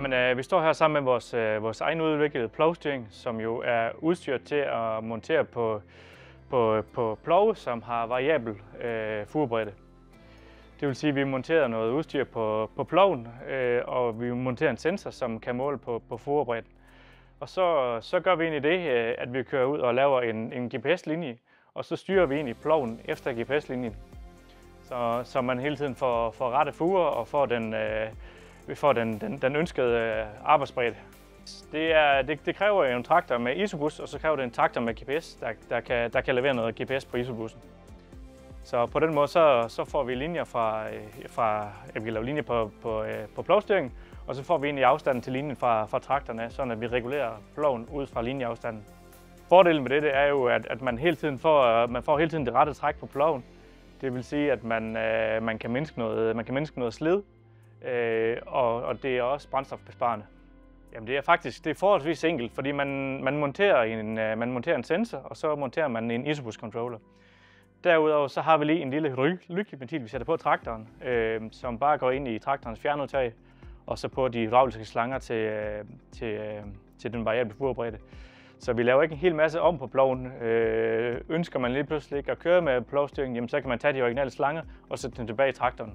Jamen, vi står her sammen med vores egen udviklede plovstyring, som jo er udstyret til at montere på plove, som har variabel furbredde. Det vil sige, at vi monterer noget udstyr på ploven, og vi monterer en sensor, som kan måle på furbredden. Og så gør vi egentlig det, at vi kører ud og laver en GPS-linje, og så styrer vi egentlig ploven efter GPS-linjen. Så man hele tiden får rette furer og vi får den ønskede arbejdsbredde. Det kræver en traktor med isobus, og så kræver det en traktor med GPS, der kan levere noget GPS på isobussen. Så på den måde så får vi linjer vi laver linjer på plovstyringen, og så får vi egentlig afstanden til linjen fra traktorerne, sådan at vi regulerer ploven ud fra linjeafstanden. Fordelen med det er jo, at man hele tiden får det rette træk på ploven. Det vil sige, at man kan mindske noget slid, og det er også brændstofbesparende. Jamen det er forholdsvis enkelt, fordi man monterer en sensor, og så monterer man en isobus controller. Derudover så har vi lige en lille lygteventil, vi sætter på traktoren, som bare går ind i traktorens fjernudtag, og så på de hydrauliske slanger til den variable furbredde. Så vi laver ikke en hel masse om på ploven. Ønsker man lige pludselig ikke at køre med plovstyringen, jamen så kan man tage de originale slanger og sætte dem tilbage i traktoren.